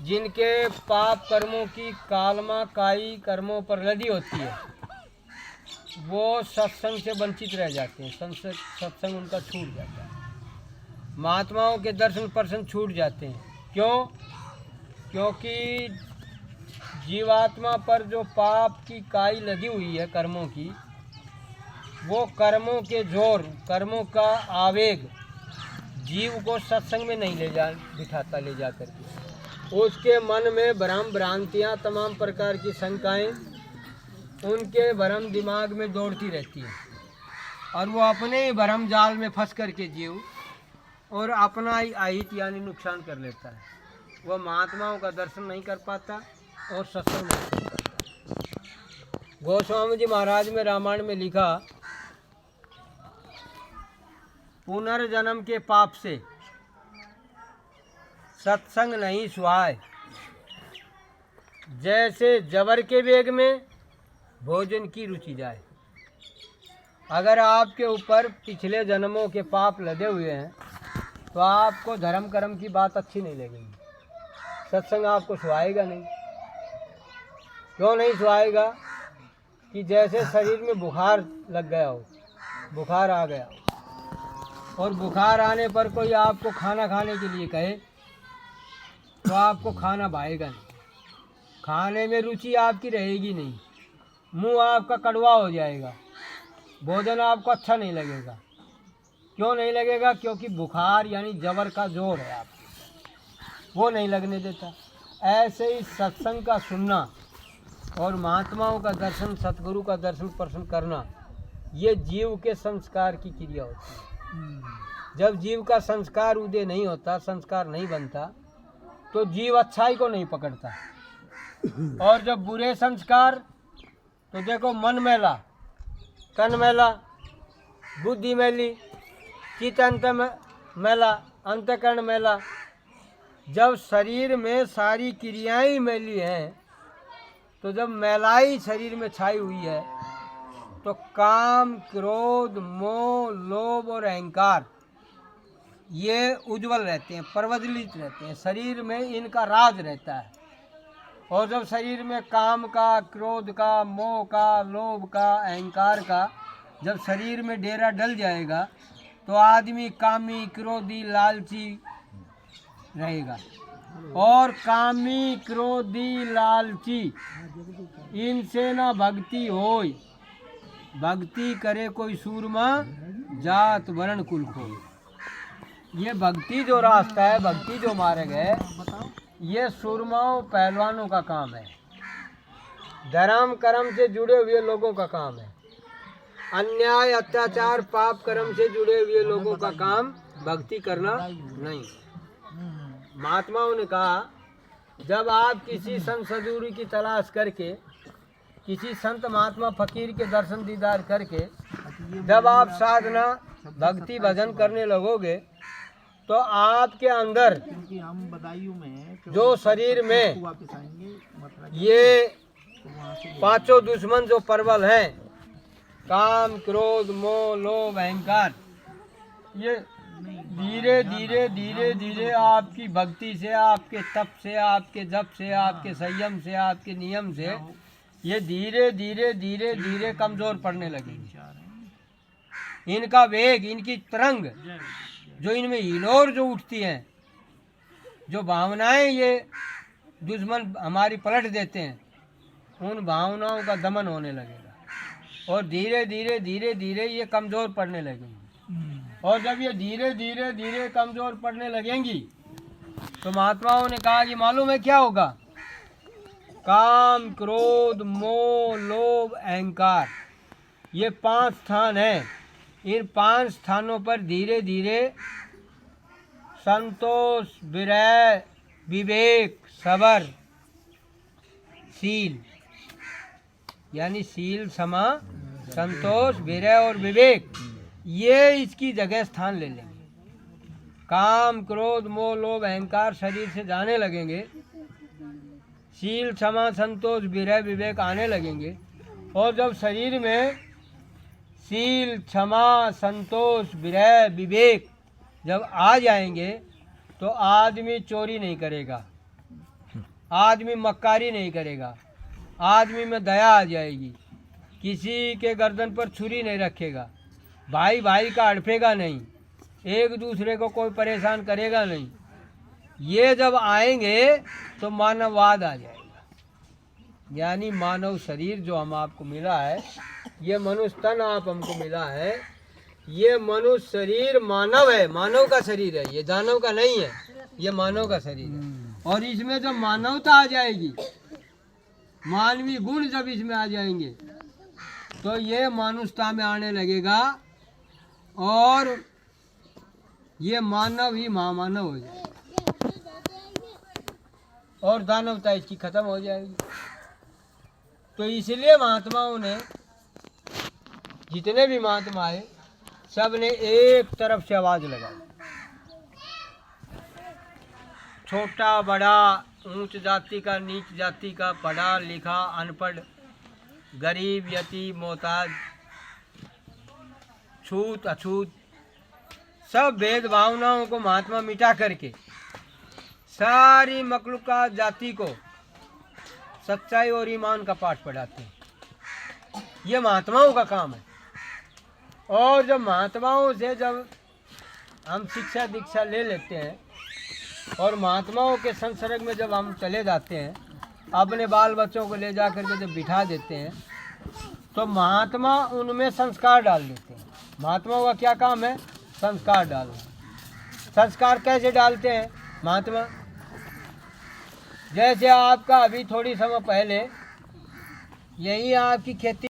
जिनके पाप कर्मों की कालमा काई कर्मों पर लदी होती है, वो सत्संग से वंचित रह जाते हैं। सत्संग उनका छूट जाता है। महात्माओं के दर्शन पर्शन छूट जाते हैं। क्यों? क्योंकि जीवात्मा पर जो पाप की काई लदी हुई है कर्मों की, वो कर्मों के जोर, कर्मों का आवेग जीव को सत्संग में नहीं बिठाता ले जा करके। उसके मन में भ्रम भ्रांतियाँ, तमाम प्रकार की शंकाएं उनके भ्रम दिमाग में दौड़ती रहती हैं और वो अपने ही भ्रम जाल में फंस करके जीव और अपना ही अहित यानी नुकसान कर लेता है। वह महात्माओं का दर्शन नहीं कर पाता और सत्संग नहीं कर पाता। गोस्वामी जी महाराज में रामायण में लिखा, पुनर्जन्म के पाप से सत्संग नहीं सुहाए, जैसे जबर के वेग में भोजन की रुचि जाए। अगर आपके ऊपर पिछले जन्मों के पाप लदे हुए हैं तो आपको धर्म कर्म की बात अच्छी नहीं लगेगी, सत्संग आपको सुहाएगा नहीं। क्यों नहीं सुहाएगा? कि जैसे शरीर में बुखार लग गया हो, बुखार आ गया और बुखार आने पर कोई आपको खाना खाने के लिए कहे तो आपको खाना भाएगा नहीं, खाने में रुचि आपकी रहेगी नहीं, मुंह आपका कड़वा हो जाएगा, भोजन आपको अच्छा नहीं लगेगा। क्यों नहीं लगेगा? क्योंकि बुखार यानी जबर का जोर है आपको, वो नहीं लगने देता। ऐसे ही सत्संग का सुनना और महात्माओं का दर्शन, सतगुरु का दर्शन पर्शन करना, ये जीव के संस्कार की क्रिया होती है। जब जीव का संस्कार उदय नहीं होता, संस्कार नहीं बनता, तो जीव अच्छाई को नहीं पकड़ता। और जब बुरे संस्कार, तो देखो मन मैला, तन मैला, बुद्धि मैली, चित्त अंत मैला, अंतकरण मैला। जब शरीर में सारी क्रियाएं मैली हैं, तो जब मैलाई शरीर में छाई हुई है, तो काम, क्रोध, मोह, लोभ और अहंकार ये उज्जवल रहते हैं, प्रज्वलित रहते हैं। शरीर में इनका राज रहता है। और जब शरीर में काम का, क्रोध का, मोह का, लोभ का, अहंकार का जब शरीर में डेरा डल जाएगा, तो आदमी कामी, क्रोधी, लालची रहेगा। और कामी, क्रोधी, लालची इनसे ना भक्ति होय, भक्ति करे कोई सूरमा, जात वर्ण कुल को। ये भक्ति जो रास्ता है, भक्ति जो मार्ग है, ये सूरमाओं पहलवानों का काम है, धर्म कर्म से जुड़े हुए लोगों का काम है। अन्याय, अत्याचार, पाप कर्म से जुड़े हुए लोगों का काम भक्ति करना नहीं। महात्माओं ने कहा, जब आप किसी संत सदगुरु की तलाश करके, किसी संत महात्मा फकीर के दर्शन दीदार करके जब आप साधना भक्ति भजन करने लगोगे, तो आपके अंदर जो शरीर में ये पांचों दुश्मन जो प्रबल हैं, काम, क्रोध, मोह, लोभ, अहंकार, ये धीरे धीरे धीरे धीरे आपकी भक्ति से, आपके तप से, आपके जप से, आपके संयम से, आपके नियम से ये धीरे धीरे धीरे धीरे कमजोर पड़ने लगेंगे। इनका वेग, इनकी तरंग जो इनमें हिलोर जो उठती हैं, जो भावनाएं ये दुश्मन हमारी पलट देते हैं, उन भावनाओं का दमन होने लगेगा और धीरे धीरे धीरे धीरे ये कमज़ोर पड़ने लगेंगी। और जब ये धीरे धीरे धीरे कमज़ोर पड़ने लगेंगी, तो महात्माओं ने कहा कि मालूम है क्या होगा? काम, क्रोध, मोह, लोभ, अहंकार, ये 5 स्थान हैं। इन 5 स्थानों पर धीरे धीरे संतोष, विरय, विवेक, सबर, शील, यानी शील, क्षमा, संतोष, विरय और विवेक, ये इसकी जगह स्थान ले लेंगे। काम, क्रोध, मोह, लोभ, अहंकार शरीर से जाने लगेंगे, शील, क्षमा, संतोष, विरय, विवेक आने लगेंगे। और जब शरीर में शील, क्षमा, संतोष, विरय, विवेक जब आ जाएंगे, तो आदमी चोरी नहीं करेगा, आदमी मक्कारी नहीं करेगा, आदमी में दया आ जाएगी, किसी के गर्दन पर छुरी नहीं रखेगा, भाई भाई का अड़फेगा नहीं, एक दूसरे को कोई परेशान करेगा नहीं। ये जब आएंगे तो मानववाद आ जाएगा। यानी मानव शरीर जो हम आपको मिला है, ये मनुष्य तन आप हमको मिला है, ये मनुष्य शरीर मानव है, मानव का शरीर है, ये दानव का नहीं है, ये मानव का शरीर है। और इसमें जब मानवता आ जाएगी, मानवीय गुण जब इसमें आ जाएंगे तो ये मानुषता में आने लगेगा और ये मानव ही महामानव हो जाएगा और दानवता इसकी खत्म हो जाएगी। तो इसलिए महात्माओं ने, जितने भी महात्मा आए, सब ने एक तरफ से आवाज लगाई, छोटा बड़ा, ऊंच जाति का, नीच जाति का, पढ़ा लिखा अनपढ़, गरीब यतीम मोहताज, छूत अछूत, सब भेद भावनाओं को महात्मा मिटा करके सारी मखलूका जाति को सच्चाई और ईमान का पाठ पढ़ाते हैं। ये महात्माओं का काम है। और जब महात्माओं से जब हम शिक्षा दीक्षा ले लेते हैं और महात्माओं के संसर्ग में जब हम चले जाते हैं, अपने बाल बच्चों को ले जा करके जब बिठा देते हैं, तो महात्मा उनमें संस्कार डाल देते हैं। महात्माओं का क्या काम है? संस्कार डालना। संस्कार कैसे डालते हैं महात्मा? जैसे आपका अभी थोड़ी समय पहले यही आपकी खेती